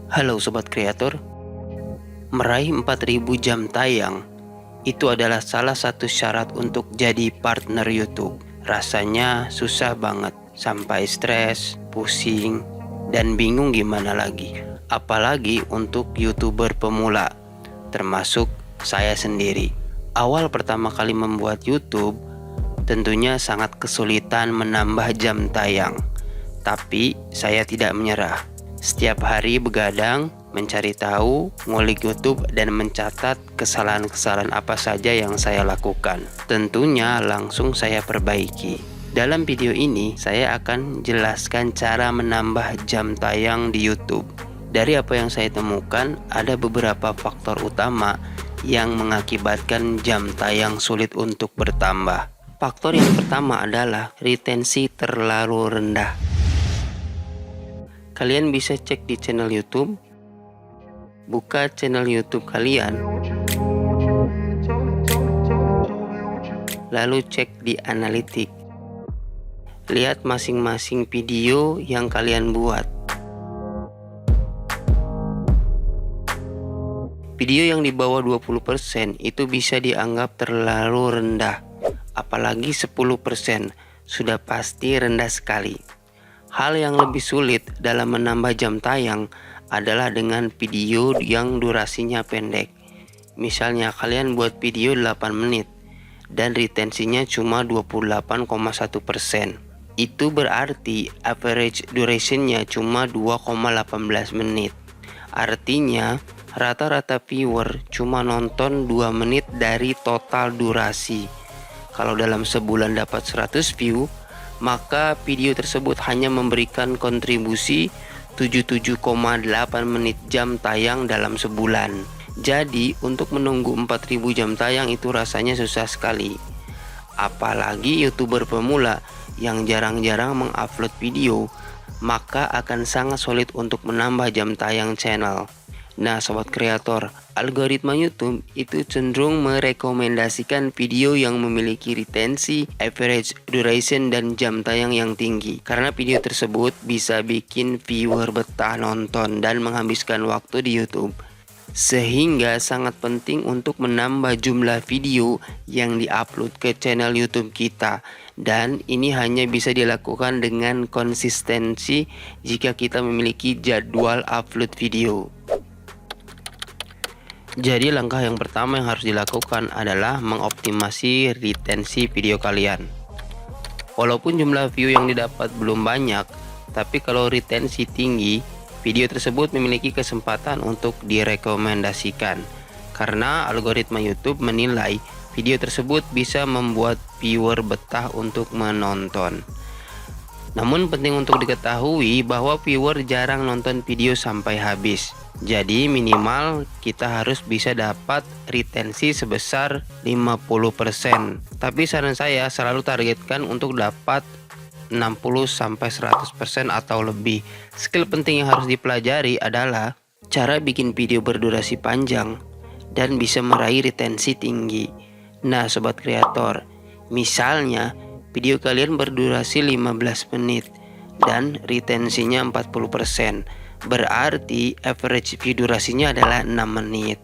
Halo Sobat Kreator, meraih 4000 jam tayang itu adalah salah satu syarat untuk jadi partner YouTube. Rasanya susah banget, sampai stres, pusing, dan bingung gimana lagi. Apalagi untuk YouTuber pemula, termasuk saya sendiri. Awal pertama kali membuat YouTube, tentunya sangat kesulitan menambah jam tayang. Tapi saya tidak menyerah. Setiap hari begadang, mencari tahu, ngulik YouTube, dan mencatat kesalahan-kesalahan apa saja yang saya lakukan. Tentunya langsung saya perbaiki. Dalam video ini, saya akan jelaskan cara menambah jam tayang di YouTube. Dari apa yang saya temukan, ada beberapa faktor utama yang mengakibatkan jam tayang sulit untuk bertambah. Faktor yang pertama adalah retensi terlalu rendah. Kalian bisa cek di channel YouTube, buka channel YouTube kalian, lalu cek di analitik, lihat masing-masing video yang kalian buat. Video yang di bawah 20% itu bisa dianggap terlalu rendah, apalagi 10% sudah pasti rendah sekali. Hal yang lebih sulit dalam menambah jam tayang adalah dengan video yang durasinya pendek. Misalnya kalian buat video 8 menit dan retensinya cuma 28,1%. Itu berarti average durationnya cuma 2,18 menit. Artinya rata-rata viewer cuma nonton 2 menit dari total durasi. Kalau dalam sebulan dapat 100 view, maka video tersebut hanya memberikan kontribusi 77,8 menit jam tayang dalam sebulan. Jadi untuk menunggu 4000 jam tayang itu rasanya susah sekali. Apalagi YouTuber pemula yang jarang-jarang mengupload video, maka akan sangat sulit untuk menambah jam tayang channel. Nah Sobat Kreator, algoritma YouTube itu cenderung merekomendasikan video yang memiliki retensi, average duration, dan jam tayang yang tinggi. Karena video tersebut bisa bikin viewer betah nonton dan menghabiskan waktu di YouTube. Sehingga sangat penting untuk menambah jumlah video yang diupload ke channel YouTube kita. Dan ini hanya bisa dilakukan dengan konsistensi jika kita memiliki jadwal upload video. Jadi langkah yang pertama yang harus dilakukan adalah mengoptimasi retensi video kalian. Walaupun jumlah view yang didapat belum banyak, tapi kalau retensi tinggi, video tersebut memiliki kesempatan untuk direkomendasikan. Karena algoritma YouTube menilai video tersebut bisa membuat viewer betah untuk menonton. Namun penting untuk diketahui bahwa viewer jarang nonton video sampai habis. Jadi minimal kita harus bisa dapat retensi sebesar 50%. Tapi saran saya selalu targetkan untuk dapat 60-100% atau lebih. Skill penting yang harus dipelajari adalah cara bikin video berdurasi panjang dan bisa meraih retensi tinggi. Nah Sobat Kreator, misalnya video kalian berdurasi 15 menit dan retensinya 40%. Berarti average view durasinya adalah 6 menit.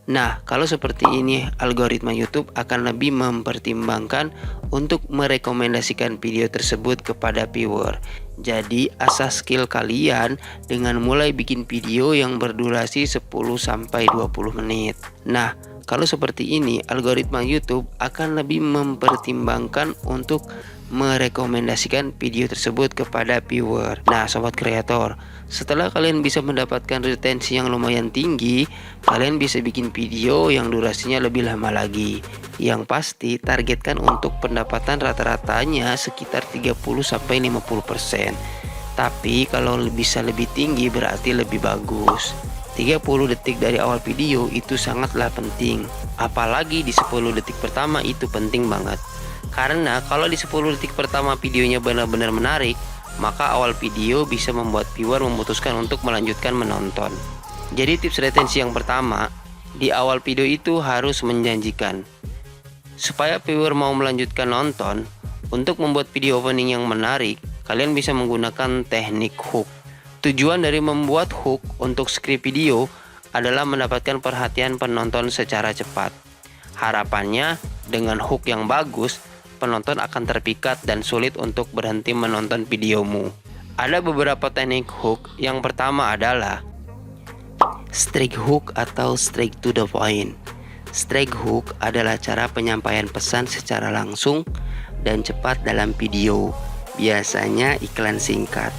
Nah, kalau seperti ini algoritma YouTube akan lebih mempertimbangkan untuk merekomendasikan video tersebut kepada viewer. Jadi, asah skill kalian dengan mulai bikin video yang berdurasi 10-20 menit. Nah, kalau seperti ini algoritma YouTube akan lebih mempertimbangkan untuk merekomendasikan video tersebut kepada viewer. Nah Sobat Kreator, setelah kalian bisa mendapatkan retensi yang lumayan tinggi, kalian bisa bikin video yang durasinya lebih lama lagi. Yang pasti targetkan untuk pendapatan rata-ratanya sekitar 30-50%. Tapi kalau bisa lebih tinggi berarti lebih bagus. 30 detik dari awal video itu sangatlah penting. Apalagi di 10 detik pertama itu penting banget. Karena kalau di 10 detik pertama videonya benar-benar menarik, maka awal video bisa membuat viewer memutuskan untuk melanjutkan menonton. Jadi tips retensi yang pertama, di awal video itu harus menjanjikan. Supaya viewer mau melanjutkan nonton, untuk membuat video opening yang menarik, kalian bisa menggunakan teknik hook. Tujuan dari membuat hook untuk skrip video adalah mendapatkan perhatian penonton secara cepat. Harapannya, dengan hook yang bagus, penonton akan terpikat dan sulit untuk berhenti menonton videomu. Ada beberapa teknik hook. Yang pertama adalah straight hook atau straight to the point. Straight hook adalah cara penyampaian pesan secara langsung dan cepat dalam video, biasanya iklan singkat.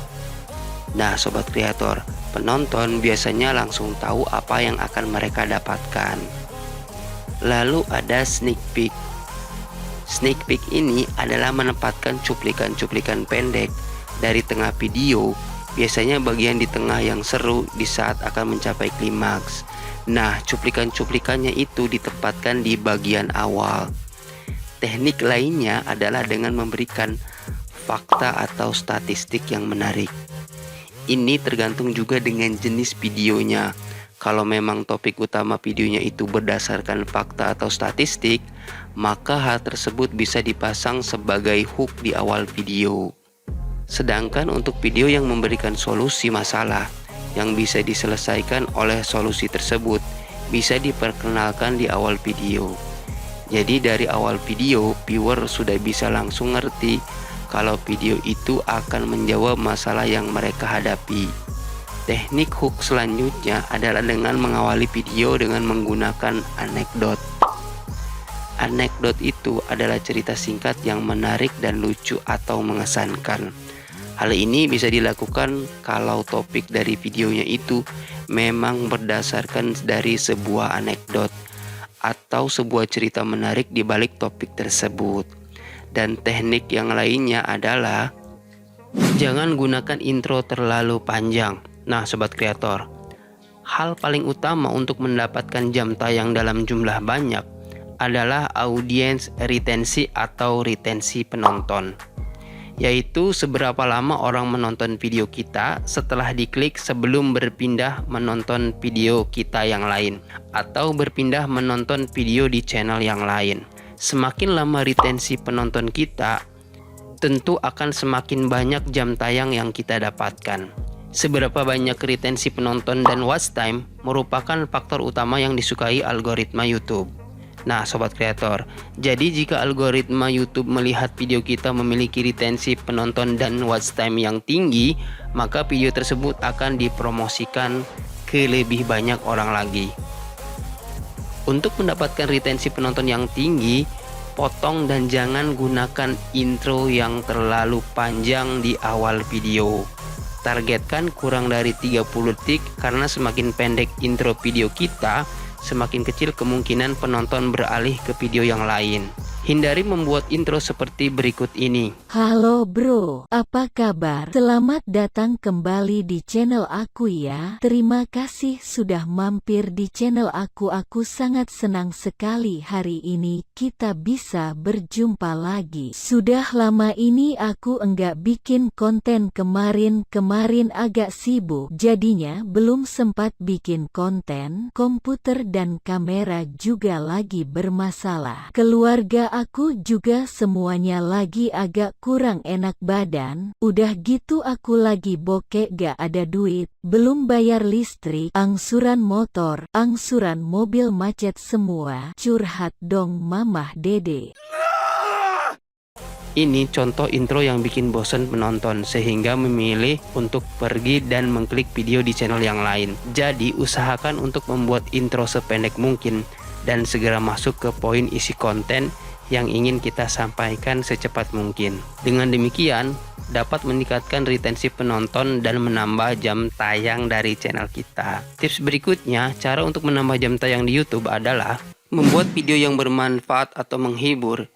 Nah, sobat kreator, penonton biasanya langsung tahu apa yang akan mereka dapatkan. Lalu ada sneak peek. Sneak peek ini adalah menempatkan cuplikan-cuplikan pendek dari tengah video, biasanya bagian di tengah yang seru di saat akan mencapai klimaks. Nah, cuplikan-cuplikannya itu ditempatkan di bagian awal. Teknik lainnya adalah dengan memberikan fakta atau statistik yang menarik. Ini tergantung juga dengan jenis videonya. Kalau memang topik utama videonya itu berdasarkan fakta atau statistik, maka hal tersebut bisa dipasang sebagai hook di awal video. Sedangkan untuk video yang memberikan solusi masalah yang bisa diselesaikan oleh solusi tersebut, bisa diperkenalkan di awal video. Jadi dari awal video, viewer sudah bisa langsung ngerti kalau video itu akan menjawab masalah yang mereka hadapi. Teknik hook selanjutnya adalah dengan mengawali video dengan menggunakan anekdot. Anekdot itu adalah cerita singkat yang menarik dan lucu atau mengesankan. Hal ini bisa dilakukan kalau topik dari videonya itu memang berdasarkan dari sebuah anekdot atau sebuah cerita menarik di balik topik tersebut. Dan teknik yang lainnya adalah jangan gunakan intro terlalu panjang. Nah, sobat kreator, hal paling utama untuk mendapatkan jam tayang dalam jumlah banyak adalah audience retensi atau retensi penonton, yaitu seberapa lama orang menonton video kita setelah diklik sebelum berpindah menonton video kita yang lain atau berpindah menonton video di channel yang lain. Semakin lama retensi penonton kita, tentu akan semakin banyak jam tayang yang kita dapatkan. Seberapa banyak retensi penonton dan watch time merupakan faktor utama yang disukai algoritma YouTube. Nah, sobat kreator, jadi jika algoritma YouTube melihat video kita memiliki retensi penonton dan watch time yang tinggi, maka video tersebut akan dipromosikan ke lebih banyak orang lagi. Untuk mendapatkan retensi penonton yang tinggi, potong dan jangan gunakan intro yang terlalu panjang di awal video. Targetkan kurang dari 30 detik karena semakin pendek intro video kita, semakin kecil kemungkinan penonton beralih ke video yang lain. Hindari membuat intro seperti berikut ini. Halo bro, apa kabar? Selamat datang kembali di channel aku ya. Terima kasih sudah mampir di channel aku. Aku sangat senang sekali hari ini kita bisa berjumpa lagi. Sudah lama ini aku enggak bikin konten, kemarin agak sibuk. Jadinya belum sempat bikin konten. Komputer dan kamera juga lagi bermasalah. Keluarga aku juga semuanya lagi agak kurang enak badan. Udah gitu aku lagi bokek, gak ada duit, belum bayar listrik, angsuran motor, angsuran mobil, macet semua. Curhat dong mamah dede. Ini contoh intro yang bikin bosan penonton sehingga memilih untuk pergi dan mengklik video di channel yang lain. Jadi usahakan untuk membuat intro sependek mungkin dan segera masuk ke poin isi konten yang ingin kita sampaikan secepat mungkin. Dengan demikian, dapat meningkatkan retensi penonton dan menambah jam tayang dari channel kita. Tips berikutnya, cara untuk menambah jam tayang di YouTube adalah membuat video yang bermanfaat atau menghibur.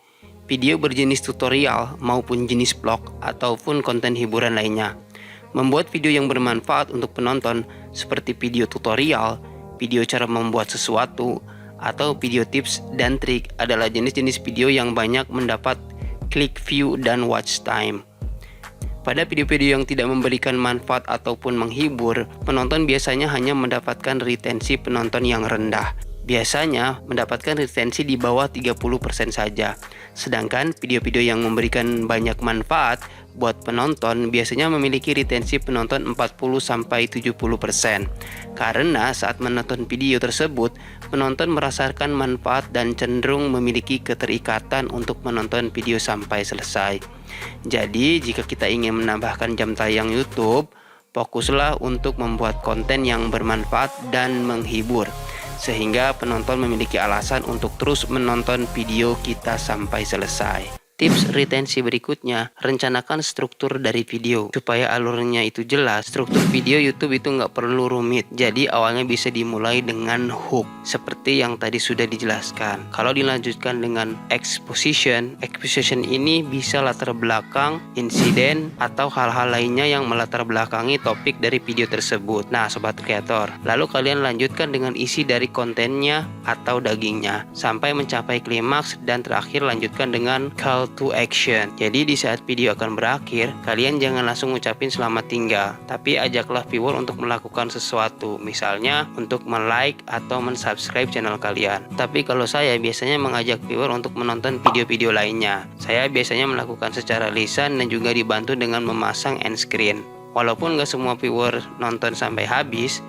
Video berjenis tutorial maupun jenis vlog ataupun konten hiburan lainnya. Membuat video yang bermanfaat untuk penonton seperti video tutorial, video cara membuat sesuatu, atau video tips dan trik adalah jenis-jenis video yang banyak mendapat klik, view, dan watch time. Pada video-video yang tidak memberikan manfaat ataupun menghibur, penonton biasanya hanya mendapatkan retensi penonton yang rendah. Biasanya mendapatkan retensi di bawah 30% saja. Sedangkan video-video yang memberikan banyak manfaat buat penonton biasanya memiliki retensi penonton 40-70%. Karena saat menonton video tersebut, penonton merasakan manfaat dan cenderung memiliki keterikatan untuk menonton video sampai selesai. Jadi, jika kita ingin menambahkan jam tayang YouTube, fokuslah untuk membuat konten yang bermanfaat dan menghibur, sehingga penonton memiliki alasan untuk terus menonton video kita sampai selesai. Tips retensi berikutnya, rencanakan struktur dari video supaya alurnya itu jelas. Struktur video YouTube itu nggak perlu rumit, jadi awalnya bisa dimulai dengan hook seperti yang tadi sudah dijelaskan. Kalau dilanjutkan dengan exposition ini bisa latar belakang insiden atau hal-hal lainnya yang melatar belakangi topik dari video tersebut. Nah, sobat kreator, lalu kalian lanjutkan dengan isi dari kontennya atau dagingnya sampai mencapai klimaks, dan terakhir lanjutkan dengan call to action. Jadi di saat video akan berakhir, kalian jangan langsung ngucapin selamat tinggal, tapi ajaklah viewer untuk melakukan sesuatu, misalnya untuk like atau mensubscribe channel kalian. Tapi kalau saya biasanya mengajak viewer untuk menonton video-video lainnya. Saya biasanya melakukan secara lisan dan juga dibantu dengan memasang end screen. Walaupun gak semua viewer nonton sampai habis,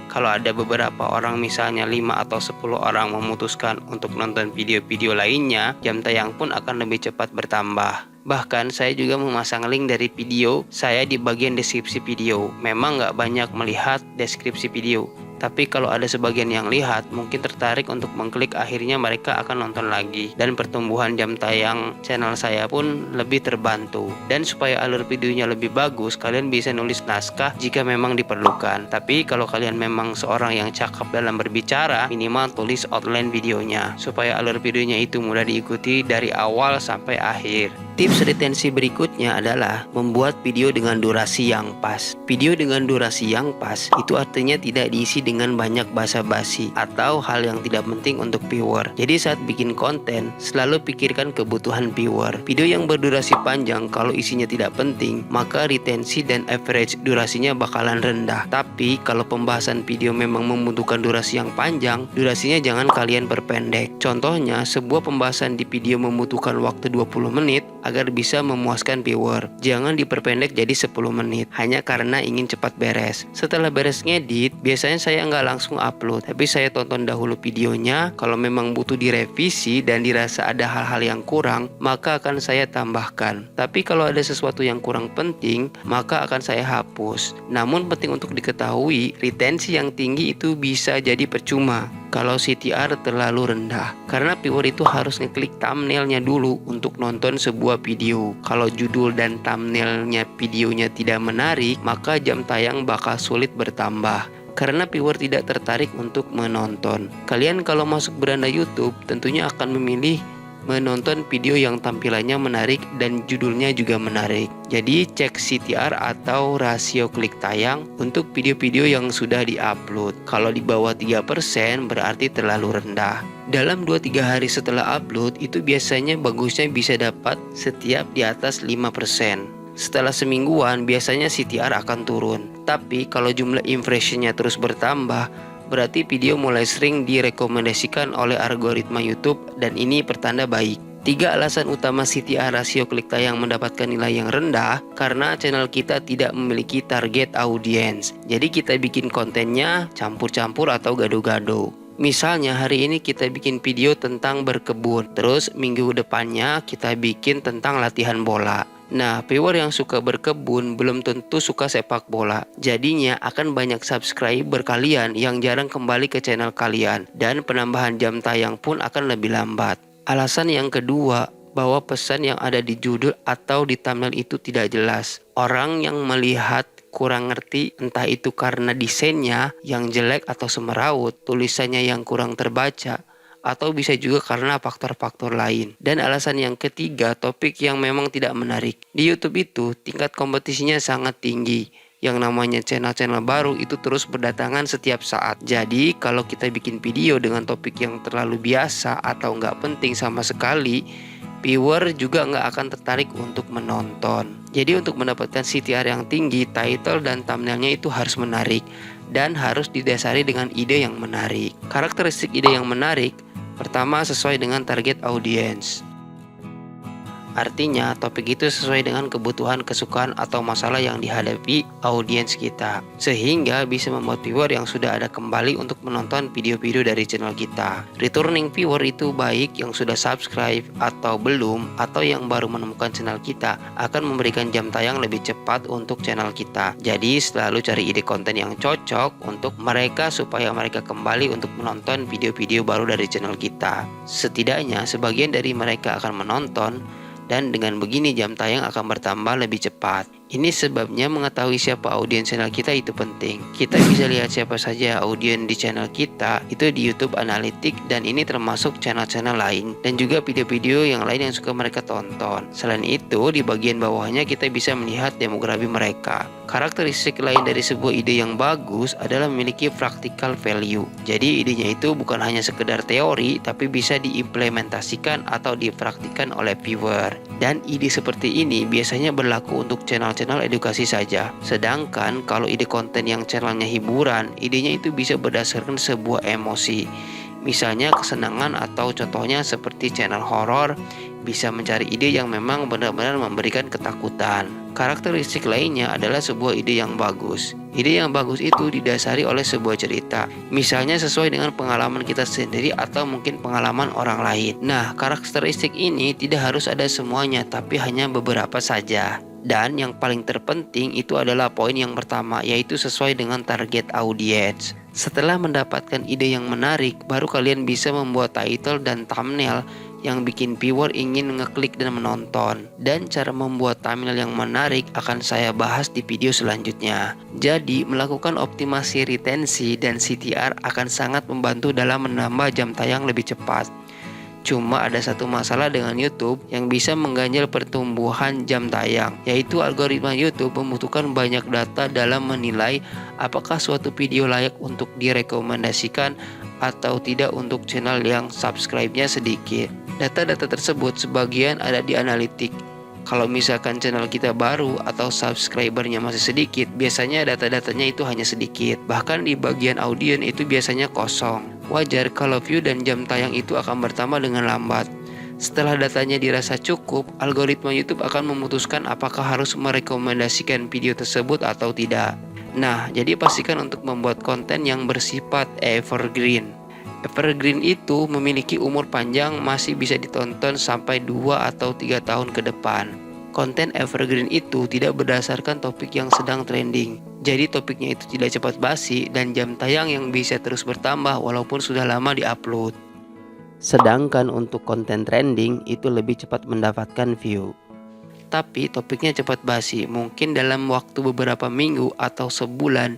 kalau ada beberapa orang, misalnya 5 atau 10 orang memutuskan untuk nonton video-video lainnya, jam tayang pun akan lebih cepat bertambah. Bahkan saya juga memasang link dari video saya di bagian deskripsi video. Memang nggak banyak melihat deskripsi video, tapi kalau ada sebagian yang lihat, mungkin tertarik untuk mengklik, akhirnya mereka akan nonton lagi. Dan pertumbuhan jam tayang channel saya pun lebih terbantu. Dan supaya alur videonya lebih bagus, kalian bisa nulis naskah jika memang diperlukan. Tapi kalau kalian memang seorang yang cakap dalam berbicara, minimal tulis outline videonya supaya alur videonya itu mudah diikuti dari awal sampai akhir. Tips retensi berikutnya adalah membuat video dengan durasi yang pas. Video dengan durasi yang pas itu artinya tidak diisi dengan banyak basa-basi atau hal yang tidak penting untuk viewer. Jadi saat bikin konten, selalu pikirkan kebutuhan viewer. Video yang berdurasi panjang kalau isinya tidak penting, maka retensi dan average durasinya bakalan rendah. Tapi kalau pembahasan video memang membutuhkan durasi yang panjang, durasinya jangan kalian perpendek. Contohnya, sebuah pembahasan di video membutuhkan waktu 20 menit agar bisa memuaskan viewer. Jangan diperpendek jadi 10 menit hanya karena ingin cepat beres. Setelah beres ngedit, biasanya saya nggak langsung upload, tapi saya tonton dahulu videonya. Kalau memang butuh direvisi dan dirasa ada hal-hal yang kurang, maka akan saya tambahkan. Tapi kalau ada sesuatu yang kurang penting, maka akan saya hapus. Namun penting untuk diketahui, retensi yang tinggi itu bisa jadi percuma kalau CTR terlalu rendah, karena viewer itu harus ngeklik thumbnailnya dulu untuk nonton sebuah video. Kalau judul dan thumbnailnya videonya tidak menarik, maka jam tayang bakal sulit bertambah karena viewer tidak tertarik untuk menonton. Kalian kalau masuk beranda YouTube tentunya akan memilih menonton video yang tampilannya menarik dan judulnya juga menarik. Jadi cek CTR atau rasio klik tayang untuk video-video yang sudah diupload. Kalau di bawah 3% berarti terlalu rendah. Dalam 2-3 hari setelah upload itu biasanya bagusnya bisa dapat setiap di atas 5%. Setelah semingguan biasanya CTR akan turun. Tapi kalau jumlah impressionnya terus bertambah, berarti video mulai sering direkomendasikan oleh algoritma YouTube, dan ini pertanda baik. 3 alasan utama CTR rasio klik tayang mendapatkan nilai yang rendah karena channel kita tidak memiliki target audience. Jadi kita bikin kontennya campur-campur atau gado-gado. Misalnya hari ini kita bikin video tentang berkebun, terus minggu depannya kita bikin tentang latihan bola. Nah, viewer yang suka berkebun belum tentu suka sepak bola. Jadinya akan banyak subscriber kalian yang jarang kembali ke channel kalian, dan penambahan jam tayang pun akan lebih lambat. Alasan yang kedua, bahwa pesan yang ada di judul atau di thumbnail itu tidak jelas. Orang yang melihat kurang ngerti, entah itu karena desainnya yang jelek atau semeraut, tulisannya yang kurang terbaca, atau bisa juga karena faktor-faktor lain. Dan alasan yang ketiga, topik yang memang tidak menarik. Di YouTube itu tingkat kompetisinya sangat tinggi. Yang namanya channel-channel baru itu terus berdatangan setiap saat. Jadi kalau kita bikin video dengan topik yang terlalu biasa atau nggak penting sama sekali, viewer juga nggak akan tertarik untuk menonton. Jadi untuk mendapatkan CTR yang tinggi, title dan thumbnailnya itu harus menarik dan harus didasari dengan ide yang menarik. Karakteristik ide yang menarik, pertama, sesuai dengan target audience. Artinya, topik itu sesuai dengan kebutuhan, kesukaan, atau masalah yang dihadapi audiens kita. Sehingga bisa membuat viewer yang sudah ada kembali untuk menonton video-video dari channel kita. Returning viewer itu baik yang sudah subscribe atau belum, atau yang baru menemukan channel kita, akan memberikan jam tayang lebih cepat untuk channel kita. Jadi selalu cari ide konten yang cocok untuk mereka supaya mereka kembali untuk menonton video-video baru dari channel kita. Setidaknya sebagian dari mereka akan menonton, dan dengan begini jam tayang akan bertambah lebih cepat. Ini sebabnya mengetahui siapa audiens channel kita itu penting. Kita bisa lihat siapa saja audiens di channel kita itu di YouTube Analytics, dan ini termasuk channel-channel lain dan juga video-video yang lain yang suka mereka tonton. Selain itu, di bagian bawahnya kita bisa melihat demografi mereka. Karakteristik lain dari sebuah ide yang bagus adalah memiliki practical value. Jadi idenya itu bukan hanya sekedar teori, tapi bisa diimplementasikan atau dipraktikkan oleh viewer. Dan ide seperti ini biasanya berlaku untuk channel edukasi saja. Sedangkan kalau ide konten yang channelnya hiburan, idenya itu bisa berdasarkan sebuah emosi. Misalnya kesenangan, atau contohnya seperti channel horor, bisa mencari ide yang memang benar-benar memberikan ketakutan. Karakteristik lainnya adalah sebuah ide yang bagus. Ide yang bagus itu didasari oleh sebuah cerita. Misalnya sesuai dengan pengalaman kita sendiri atau mungkin pengalaman orang lain. Nah, karakteristik ini tidak harus ada semuanya, tapi hanya beberapa saja. Dan yang paling terpenting itu adalah poin yang pertama, yaitu sesuai dengan target audiens. Setelah mendapatkan ide yang menarik, baru kalian bisa membuat title dan thumbnail yang bikin viewer ingin ngeklik dan menonton. Dan cara membuat thumbnail yang menarik akan saya bahas di video selanjutnya. Jadi, melakukan optimasi retensi dan CTR akan sangat membantu dalam menambah jam tayang lebih cepat. Cuma ada satu masalah dengan YouTube yang bisa mengganjal pertumbuhan jam tayang, yaitu algoritma YouTube membutuhkan banyak data dalam menilai apakah suatu video layak untuk direkomendasikan atau tidak untuk channel yang subscribe-nya sedikit. Data-data tersebut sebagian ada di analitik. Kalau misalkan channel kita baru atau subscribernya masih sedikit, biasanya data-datanya itu hanya sedikit. Bahkan di bagian audiens itu biasanya kosong. Wajar kalau view dan jam tayang itu akan bertambah dengan lambat. Setelah datanya dirasa cukup, algoritma YouTube akan memutuskan apakah harus merekomendasikan video tersebut atau tidak. Nah, jadi pastikan untuk membuat konten yang bersifat evergreen. Evergreen itu memiliki umur panjang, masih bisa ditonton sampai 2 atau 3 tahun ke depan. Konten evergreen itu tidak berdasarkan topik yang sedang trending. Jadi topiknya itu tidak cepat basi dan jam tayang yang bisa terus bertambah walaupun sudah lama diupload. Sedangkan untuk konten trending itu lebih cepat mendapatkan view. Tapi topiknya cepat basi, mungkin dalam waktu beberapa minggu atau sebulan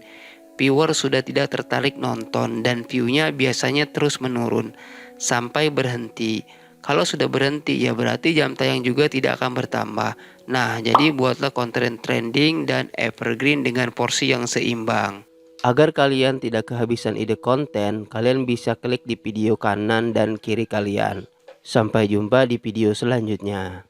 viewer sudah tidak tertarik nonton dan view-nya biasanya terus menurun sampai berhenti. Kalau sudah berhenti ya berarti jam tayang juga tidak akan bertambah. Nah, jadi buatlah konten trending dan evergreen dengan porsi yang seimbang. Agar kalian tidak kehabisan ide konten, kalian bisa klik di video kanan dan kiri kalian. Sampai jumpa di video selanjutnya.